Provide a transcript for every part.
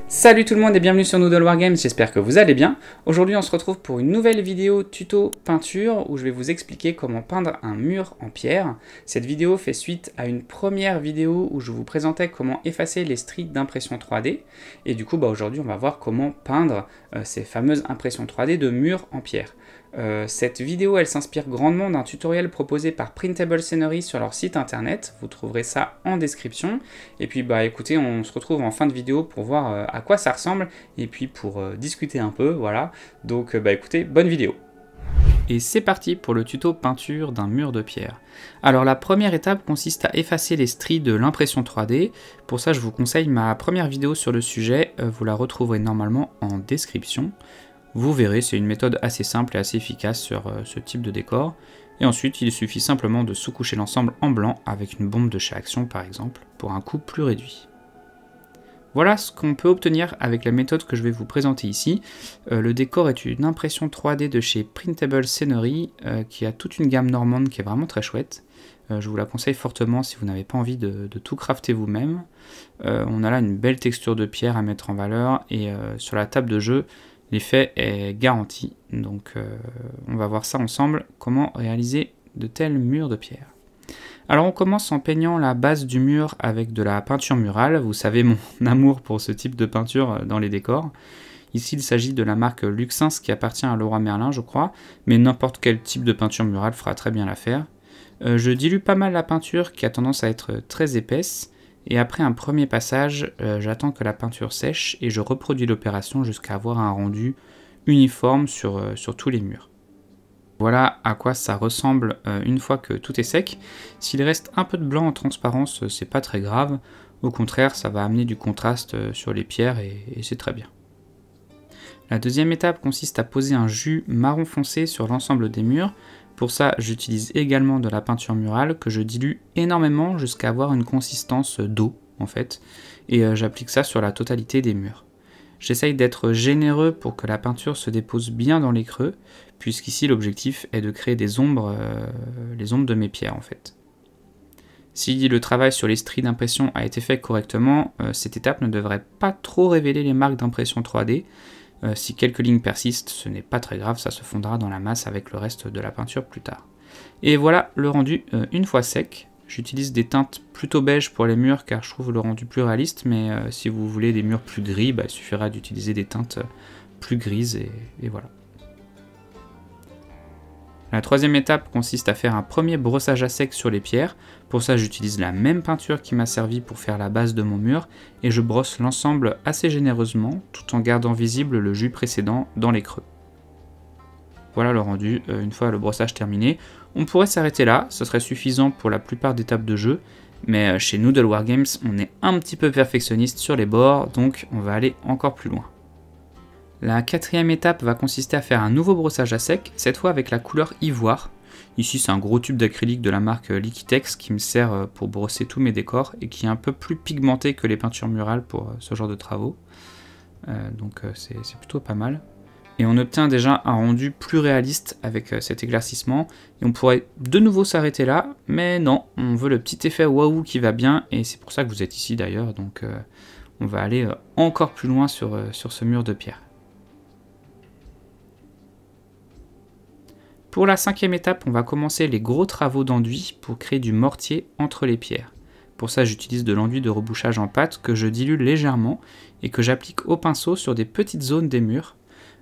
Salut tout le monde et bienvenue sur Noodle Wargames, j'espère que vous allez bien. Aujourd'hui on se retrouve pour une nouvelle vidéo tuto peinture où je vais vous expliquer comment peindre un mur en pierre. Cette vidéo fait suite à une première vidéo où je vous présentais comment effacer les stries d'impression 3D. Et du coup aujourd'hui on va voir comment peindre ces fameuses impressions 3D de murs en pierre. Cette vidéo elle s'inspire grandement d'un tutoriel proposé par Printable Scenery sur leur site internet, vous trouverez ça en description. Et puis bah écoutez, on se retrouve en fin de vidéo pour voir à quoi ça ressemble et puis pour discuter un peu, voilà. Donc bah écoutez, bonne vidéo. Et c'est parti pour le tuto peinture d'un mur de pierre. Alors la première étape consiste à effacer les stries de l'impression 3D. Pour ça je vous conseille ma première vidéo sur le sujet, vous la retrouverez normalement en description. Vous verrez, c'est une méthode assez simple et assez efficace sur ce type de décor. Et ensuite, il suffit simplement de sous-coucher l'ensemble en blanc avec une bombe de chez Action par exemple, pour un coût plus réduit. Voilà ce qu'on peut obtenir avec la méthode que je vais vous présenter ici. Le décor est une impression 3D de chez Printable Scenery, qui a toute une gamme normande qui est vraiment très chouette. Je vous la conseille fortement si vous n'avez pas envie de tout crafter vous-même. On a là une belle texture de pierre à mettre en valeur, et sur la table de jeu, l'effet est garanti, donc on va voir ça ensemble, comment réaliser de tels murs de pierre. Alors on commence en peignant la base du mur avec de la peinture murale, vous savez mon amour pour ce type de peinture dans les décors. Ici il s'agit de la marque Luxins qui appartient à Leroy Merlin je crois, mais n'importe quel type de peinture murale fera très bien l'affaire. Je dilue pas mal la peinture qui a tendance à être très épaisse, et après un premier passage, j'attends que la peinture sèche et je reproduis l'opération jusqu'à avoir un rendu uniforme sur tous les murs. Voilà à quoi ça ressemble une fois que tout est sec. S'il reste un peu de blanc en transparence, c'est pas très grave. Au contraire, ça va amener du contraste sur les pierres et c'est très bien. La deuxième étape consiste à poser un jus marron foncé sur l'ensemble des murs. Pour ça, j'utilise également de la peinture murale que je dilue énormément jusqu'à avoir une consistance d'eau en fait, et j'applique ça sur la totalité des murs. J'essaye d'être généreux pour que la peinture se dépose bien dans les creux, puisqu'ici l'objectif est de créer des ombres, les ombres de mes pierres en fait. Si le travail sur les stries d'impression a été fait correctement, cette étape ne devrait pas trop révéler les marques d'impression 3D. Si quelques lignes persistent, ce n'est pas très grave, ça se fondra dans la masse avec le reste de la peinture plus tard. Et voilà le rendu une fois sec. J'utilise des teintes plutôt beige pour les murs car je trouve le rendu plus réaliste, mais si vous voulez des murs plus gris, il suffira d'utiliser des teintes plus grises et voilà. La troisième étape consiste à faire un premier brossage à sec sur les pierres. Pour ça, j'utilise la même peinture qui m'a servi pour faire la base de mon mur et je brosse l'ensemble assez généreusement tout en gardant visible le jus précédent dans les creux. Voilà le rendu une fois le brossage terminé. On pourrait s'arrêter là, ce serait suffisant pour la plupart des tables de jeu, mais chez Noodle Wargames, on est un petit peu perfectionniste sur les bords, donc on va aller encore plus loin. La quatrième étape va consister à faire un nouveau brossage à sec, cette fois avec la couleur ivoire. Ici c'est un gros tube d'acrylique de la marque Liquitex qui me sert pour brosser tous mes décors et qui est un peu plus pigmenté que les peintures murales pour ce genre de travaux. Donc c'est plutôt pas mal. Et on obtient déjà un rendu plus réaliste avec cet éclaircissement. Et on pourrait de nouveau s'arrêter là, mais non, on veut le petit effet waouh qui va bien, et c'est pour ça que vous êtes ici d'ailleurs, donc on va aller encore plus loin sur ce mur de pierre. Pour la cinquième étape, on va commencer les gros travaux d'enduit pour créer du mortier entre les pierres. Pour ça, j'utilise de l'enduit de rebouchage en pâte que je dilue légèrement et que j'applique au pinceau sur des petites zones des murs.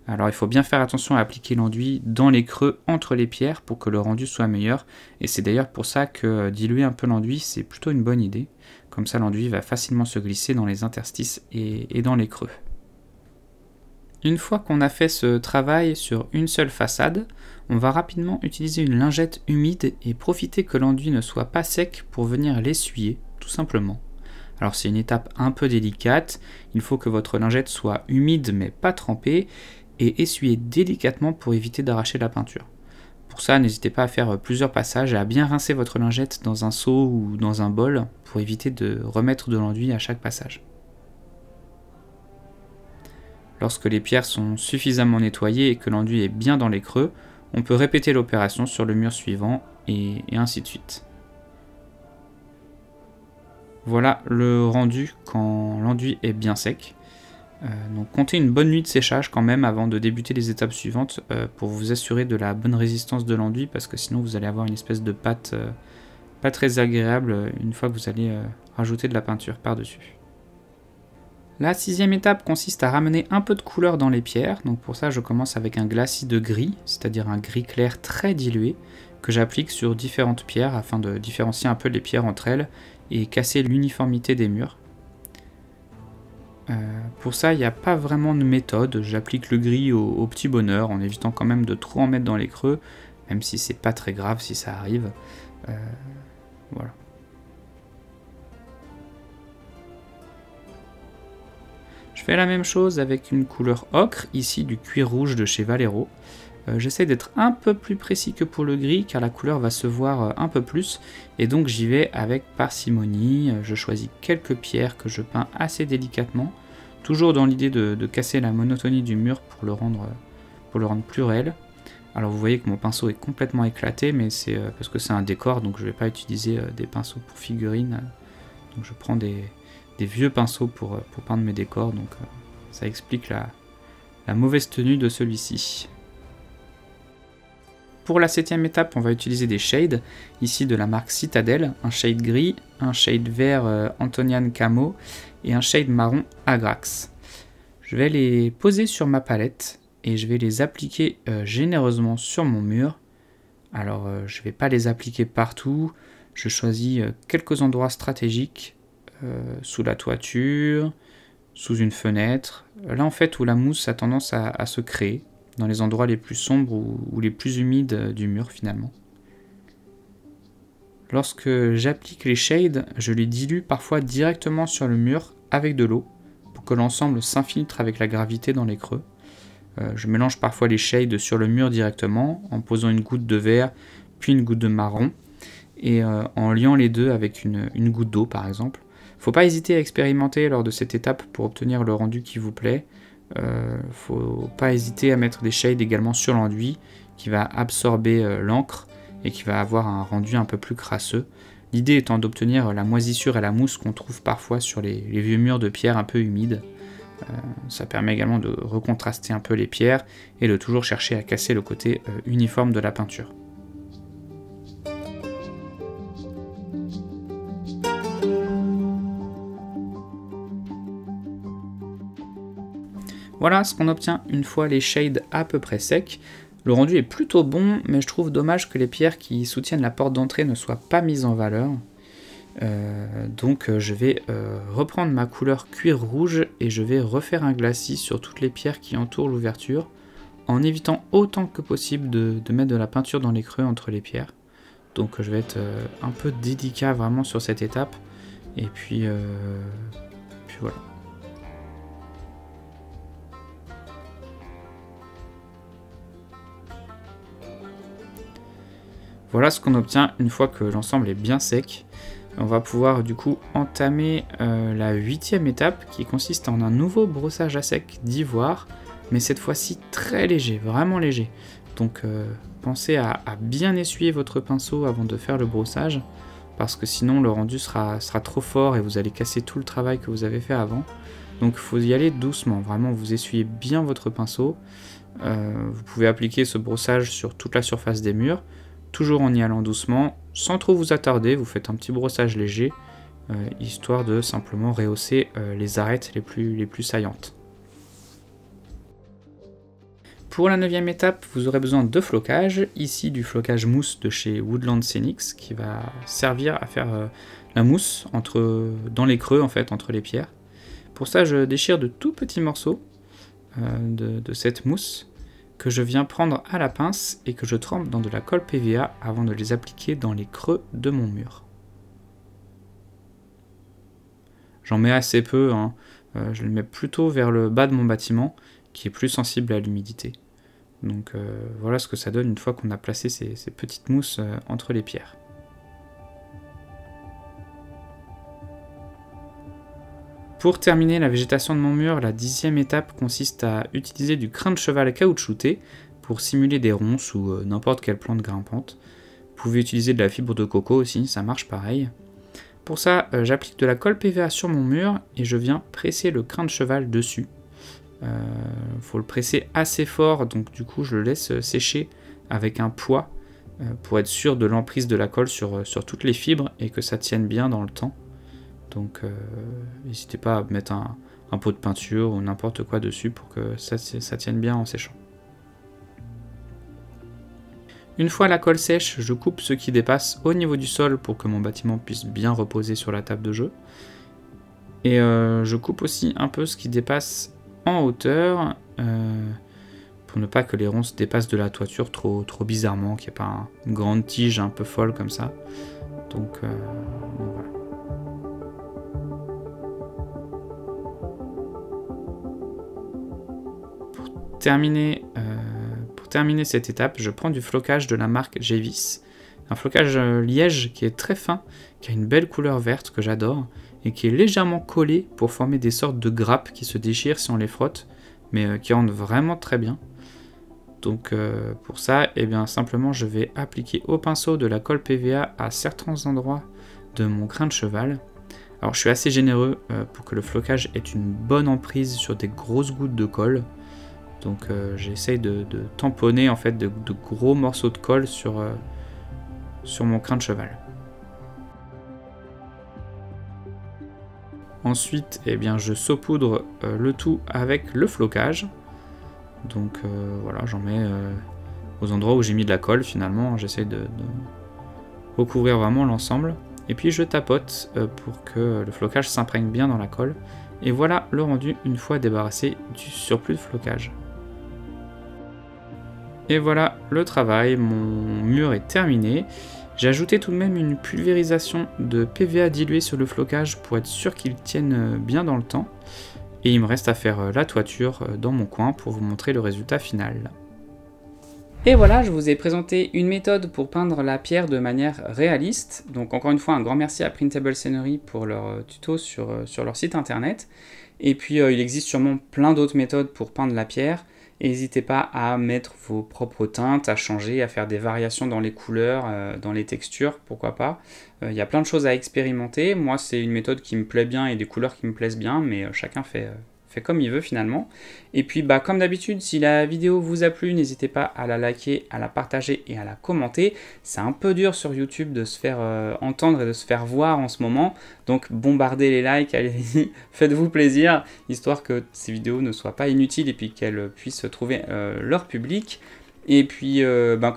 Alors il faut bien faire attention à appliquer l'enduit dans les creux entre les pierres pour que le rendu soit meilleur. Et c'est d'ailleurs pour ça que diluer un peu l'enduit, c'est plutôt une bonne idée. Comme ça, l'enduit va facilement se glisser dans les interstices et dans les creux. Une fois qu'on a fait ce travail sur une seule façade, on va rapidement utiliser une lingette humide et profiter que l'enduit ne soit pas sec pour venir l'essuyer, tout simplement. Alors c'est une étape un peu délicate, il faut que votre lingette soit humide mais pas trempée, et essuyer délicatement pour éviter d'arracher la peinture. Pour ça, n'hésitez pas à faire plusieurs passages et à bien rincer votre lingette dans un seau ou dans un bol pour éviter de remettre de l'enduit à chaque passage. Lorsque les pierres sont suffisamment nettoyées et que l'enduit est bien dans les creux, on peut répéter l'opération sur le mur suivant et ainsi de suite. Voilà le rendu quand l'enduit est bien sec. Donc comptez une bonne nuit de séchage quand même avant de débuter les étapes suivantes pour vous assurer de la bonne résistance de l'enduit, parce que sinon vous allez avoir une espèce de pâte pas très agréable une fois que vous allez rajouter de la peinture par-dessus. La 6e étape consiste à ramener un peu de couleur dans les pierres. Donc pour ça je commence avec un glacis de gris, c'est-à-dire un gris clair très dilué, que j'applique sur différentes pierres afin de différencier un peu les pierres entre elles et casser l'uniformité des murs. Pour ça, il n'y a pas vraiment de méthode, j'applique le gris au petit bonheur en évitant quand même de trop en mettre dans les creux, même si c'est pas très grave si ça arrive. Voilà. Je fais la même chose avec une couleur ocre, ici du cuir rouge de chez Vallejo. J'essaie d'être un peu plus précis que pour le gris car la couleur va se voir un peu plus, et donc j'y vais avec parcimonie. Je choisis quelques pierres que je peins assez délicatement, toujours dans l'idée de casser la monotonie du mur pour le rendre plus réel. Alors vous voyez que mon pinceau est complètement éclaté, mais c'est parce que c'est un décor, donc je ne vais pas utiliser des pinceaux pour figurines. Donc je prends des vieux pinceaux pour peindre mes décors, donc ça explique la mauvaise tenue de celui-ci. Pour la 7e étape, on va utiliser des shades, ici de la marque Citadel, un shade gris, un shade vert Antonian Camo et un shade marron Agrax. Je vais les poser sur ma palette et je vais les appliquer généreusement sur mon mur. Alors je ne vais pas les appliquer partout, je choisis quelques endroits stratégiques, sous la toiture, sous une fenêtre, là en fait où la mousse a tendance à se créer, dans les endroits les plus sombres ou les plus humides du mur finalement. Lorsque j'applique les shades, je les dilue parfois directement sur le mur avec de l'eau, pour que l'ensemble s'infiltre avec la gravité dans les creux. Je mélange parfois les shades sur le mur directement, en posant une goutte de vert, puis une goutte de marron, et en liant les deux avec une goutte d'eau par exemple. Faut pas hésiter à expérimenter lors de cette étape pour obtenir le rendu qui vous plaît. Faut pas hésiter à mettre des shades également sur l'enduit qui va absorber l'encre et qui va avoir un rendu un peu plus crasseux. L'idée étant d'obtenir la moisissure et la mousse qu'on trouve parfois sur les vieux murs de pierre un peu humides. Ça permet également de recontraster un peu les pierres et de toujours chercher à casser le côté uniforme de la peinture. Voilà ce qu'on obtient une fois les shades à peu près secs. Le rendu est plutôt bon, mais je trouve dommage que les pierres qui soutiennent la porte d'entrée ne soient pas mises en valeur. Donc je vais reprendre ma couleur cuir rouge et je vais refaire un glacis sur toutes les pierres qui entourent l'ouverture, en évitant autant que possible de mettre de la peinture dans les creux entre les pierres. Donc je vais être un peu délicat vraiment sur cette étape, et puis voilà. Voilà ce qu'on obtient une fois que l'ensemble est bien sec. On va pouvoir du coup entamer la 8e étape qui consiste en un nouveau brossage à sec d'ivoire, mais cette fois-ci très léger, vraiment léger. Donc pensez à bien essuyer votre pinceau avant de faire le brossage, parce que sinon le rendu sera trop fort et vous allez casser tout le travail que vous avez fait avant. Donc il faut y aller doucement, vraiment vous essuyez bien votre pinceau. Vous pouvez appliquer ce brossage sur toute la surface des murs, toujours en y allant doucement, sans trop vous attarder, vous faites un petit brossage léger, histoire de simplement rehausser les arêtes les plus saillantes. Pour la 9e étape, vous aurez besoin de flocage, ici du flocage mousse de chez Woodland Scenics, qui va servir à faire la mousse dans les creux en fait, entre les pierres. Pour ça, je déchire de tout petits morceaux de cette mousse, que je viens prendre à la pince et que je trempe dans de la colle PVA avant de les appliquer dans les creux de mon mur. J'en mets assez peu, hein. Je le mets plutôt vers le bas de mon bâtiment qui est plus sensible à l'humidité. Donc voilà ce que ça donne une fois qu'on a placé ces petites mousses entre les pierres. Pour terminer la végétation de mon mur, la 10e étape consiste à utiliser du crin de cheval caoutchouté pour simuler des ronces ou n'importe quelle plante grimpante. Vous pouvez utiliser de la fibre de coco aussi, ça marche pareil. Pour ça, j'applique de la colle PVA sur mon mur et je viens presser le crin de cheval dessus. Faut le presser assez fort, donc du coup je le laisse sécher avec un poids pour être sûr de l'emprise de la colle sur toutes les fibres et que ça tienne bien dans le temps. Donc n'hésitez pas à mettre un pot de peinture ou n'importe quoi dessus pour que ça tienne bien en séchant. Une fois la colle sèche, je coupe ce qui dépasse au niveau du sol pour que mon bâtiment puisse bien reposer sur la table de jeu. Et je coupe aussi un peu ce qui dépasse en hauteur pour ne pas que les ronces dépassent de la toiture trop bizarrement, qu'il n'y ait pas une grande tige un peu folle comme ça. Donc voilà. Pour terminer cette étape, je prends du flocage de la marque Jevis. Un flocage liège qui est très fin, qui a une belle couleur verte que j'adore, et qui est légèrement collé pour former des sortes de grappes qui se déchirent si on les frotte, mais qui rendent vraiment très bien. Donc pour ça, eh bien, simplement je vais appliquer au pinceau de la colle PVA à certains endroits de mon crin de cheval. Alors je suis assez généreux pour que le flocage ait une bonne emprise sur des grosses gouttes de colle. Donc j'essaye de tamponner en fait de gros morceaux de colle sur mon crin de cheval. Ensuite, eh bien, je saupoudre le tout avec le flocage. Donc voilà, j'en mets aux endroits où j'ai mis de la colle finalement. J'essaie de recouvrir vraiment l'ensemble. Et puis je tapote pour que le flocage s'imprègne bien dans la colle. Et voilà le rendu une fois débarrassé du surplus de flocage. Et voilà le travail, mon mur est terminé. J'ai ajouté tout de même une pulvérisation de PVA dilué sur le flocage pour être sûr qu'il tienne bien dans le temps. Et il me reste à faire la toiture dans mon coin pour vous montrer le résultat final. Et voilà, je vous ai présenté une méthode pour peindre la pierre de manière réaliste. Donc encore une fois, un grand merci à Printable Scenery pour leur tuto sur leur site internet. Et puis il existe sûrement plein d'autres méthodes pour peindre la pierre. N'hésitez pas à mettre vos propres teintes, à changer, à faire des variations dans les couleurs, dans les textures, pourquoi pas. Il y a plein de choses à expérimenter. Moi, c'est une méthode qui me plaît bien et des couleurs qui me plaisent bien, mais chacun fait comme il veut finalement. Et puis, comme d'habitude, si la vidéo vous a plu, n'hésitez pas à la liker, à la partager et à la commenter. C'est un peu dur sur YouTube de se faire entendre et de se faire voir en ce moment. Donc, bombardez les likes, allez-y, faites-vous plaisir, histoire que ces vidéos ne soient pas inutiles et puis qu'elles puissent trouver leur public. Et puis,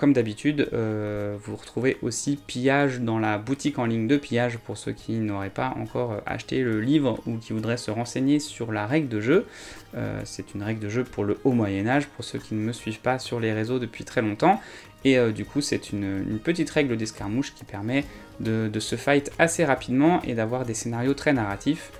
comme d'habitude, vous retrouvez aussi Pillage dans la boutique en ligne de Pillage pour ceux qui n'auraient pas encore acheté le livre ou qui voudraient se renseigner sur la règle de jeu. C'est une règle de jeu pour le haut Moyen-Âge, pour ceux qui ne me suivent pas sur les réseaux depuis très longtemps. Et du coup, c'est une petite règle d'escarmouche qui permet de se fight assez rapidement et d'avoir des scénarios très narratifs.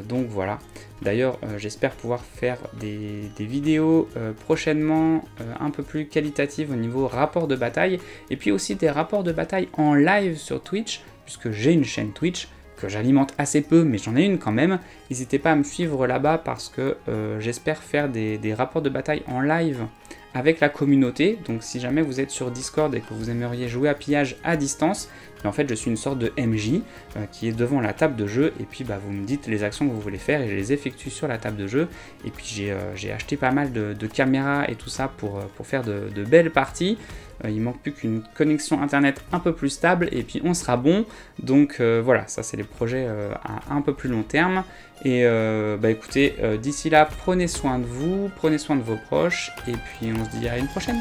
Donc voilà, d'ailleurs j'espère pouvoir faire des vidéos prochainement un peu plus qualitatives au niveau rapport de bataille et puis aussi des rapports de bataille en live sur Twitch puisque j'ai une chaîne Twitch que j'alimente assez peu mais j'en ai une quand même. N'hésitez pas à me suivre là-bas parce que j'espère faire des rapports de bataille en live avec la communauté. Donc si jamais vous êtes sur Discord et que vous aimeriez jouer à Pillage à distance, en fait je suis une sorte de MJ qui est devant la table de jeu et puis vous me dites les actions que vous voulez faire et je les effectue sur la table de jeu. Et puis j'ai acheté pas mal de caméras et tout ça pour faire de belles parties. Il manque plus qu'une connexion internet un peu plus stable et puis on sera bon. Donc voilà, ça c'est les projets à un peu plus long terme. Et écoutez, d'ici là, prenez soin de vous, prenez soin de vos proches et puis on se dit à une prochaine.